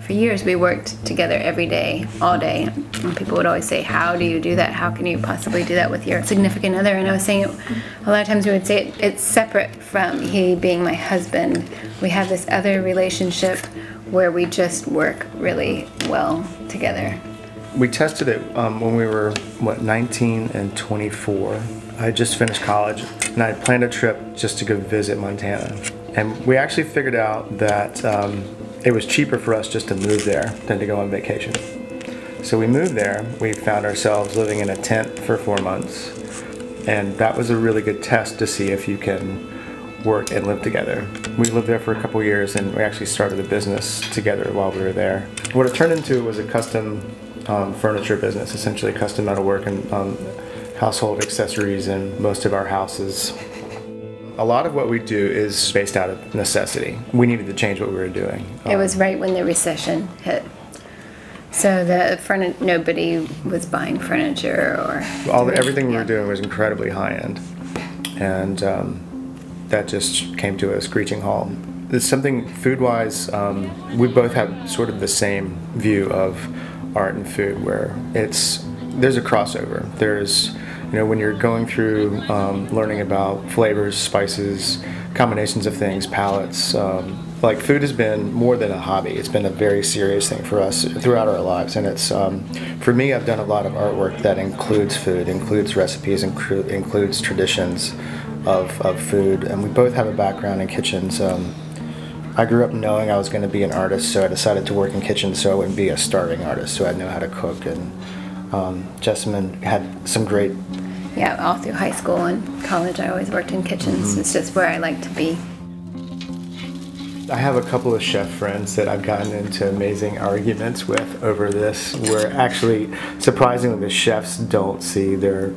For years we worked together every day, all day, and people would always say, how do you do that? How can you possibly do that with your significant other? And I was saying, a lot of times we would say it's separate from he being my husband. We have this other relationship where we just work really well together. We tested it when we were, 19 and 24. I had just finished college, and I had planned a trip just to go visit Montana. And we actually figured out that it was cheaper for us just to move there than to go on vacation. So we moved there. We found ourselves living in a tent for 4 months. And that was a really good test to see if you can work and live together. We lived there for a couple years, and we actually started a business together while we were there. What it turned into was a custom furniture business, essentially custom metalwork and household accessories in most of our houses. A lot of what we do is based out of necessity. We needed to change what we were doing. It was right when the recession hit. So nobody was buying furniture or... Everything we were doing was incredibly high-end. And that just came to a screeching halt. It's something food-wise, we both have sort of the same view of art and food, where there's a crossover. There's, when you're going through learning about flavors, spices, combinations of things, palettes, like food has been more than a hobby. It's been a very serious thing for us throughout our lives. And it's, for me, I've done a lot of artwork that includes food, includes recipes, includes traditions of food. And we both have a background in kitchens. I grew up knowing I was going to be an artist, so I decided to work in kitchens so I wouldn't be a starving artist, so I'd know how to cook. And Jessamine had some great... Yeah, all through high school and college I always worked in kitchens. It's just where I like to be. I have a couple of chef friends that I've gotten into amazing arguments with over this, where actually, surprisingly, the chefs don't see their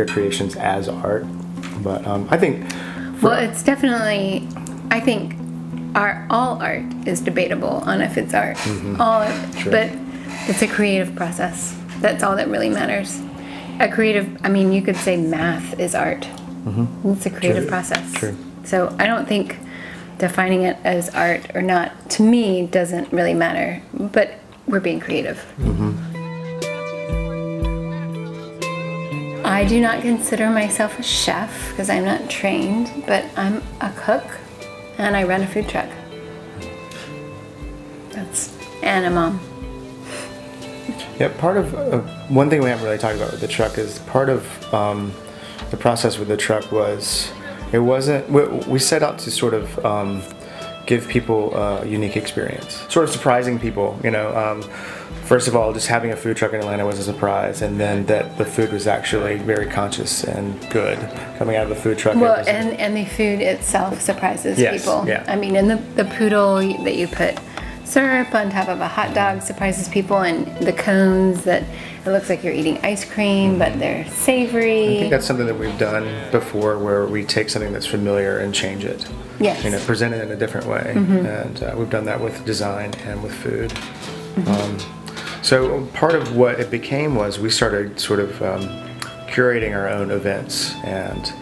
creations as art. But I think... Well, it's definitely... I think all art is debatable on if it's art. All of it. Sure. But it's a creative process. That's all that really matters. A creative, I mean, you could say math is art. It's a creative process. True. So I don't think defining it as art or not, to me, doesn't really matter. But we're being creative. I do not consider myself a chef because I'm not trained, but I'm a cook and I run a food truck. And a mom. Yeah, part of one thing we haven't really talked about with the truck is part of the process with the truck was we set out to sort of give people a unique experience, sort of surprising people. First of all, just having a food truck in Atlanta was a surprise, and then that the food was actually very conscious and good coming out of the food truck. Well, and the food itself surprises people. Yeah. I mean, and the poodle that you put syrup on top of a hot dog surprises people, and the cones that it looks like you're eating ice cream, but they're savory. I think that's something that we've done before, where we take something that's familiar and change it. Yes. Present it in a different way. And we've done that with design and with food. So part of what it became was we started sort of curating our own events and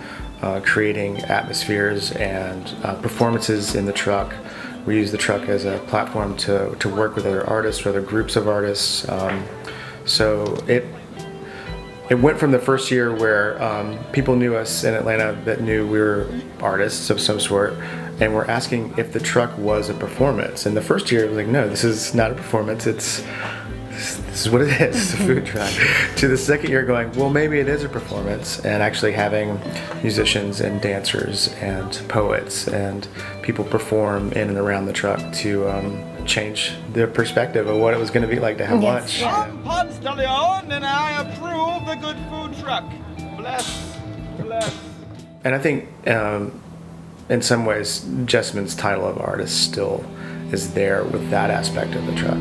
creating atmospheres and performances in the truck. We use the truck as a platform to work with other artists, or other groups of artists. So it went from the first year where people knew us in Atlanta that knew we were artists of some sort, and were asking if the truck was a performance. And the first year it was like, no, this is not a performance, this is what it is, it's a food truck. To the second year going, well, maybe it is a performance, and actually having musicians and dancers and poets and people perform in and around the truck to change their perspective of what it was going to be like to have lunch. I'm Ponce de Leon, and I approve the good food truck. Bless, bless. And I think in some ways, Jessamine's title of artist still is there with that aspect of the truck.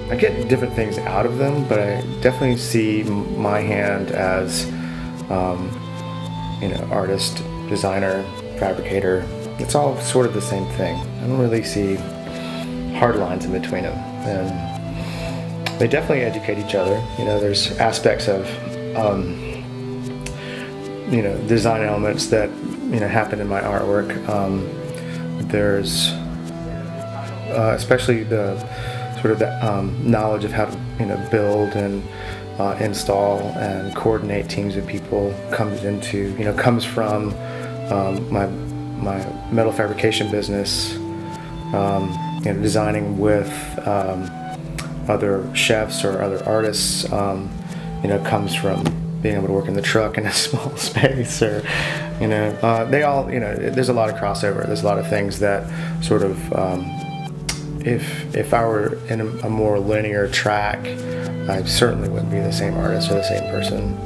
I get different things out of them, but I definitely see my hand as, artist, designer, fabricator. It's all sort of the same thing. I don't really see hard lines in between them. And they definitely educate each other. There's aspects of you know, design elements that, you know, happen in my artwork. There's especially the sort of the knowledge of how to, you know, build and install and coordinate teams of people comes from my metal fabrication business. You know, designing with other chefs or other artists, you know, comes from being able to work in the truck in a small space, or, you know, they all, you know, there's a lot of crossover. There's a lot of things that sort of, if I were in a more linear track, I certainly wouldn't be the same artist or the same person.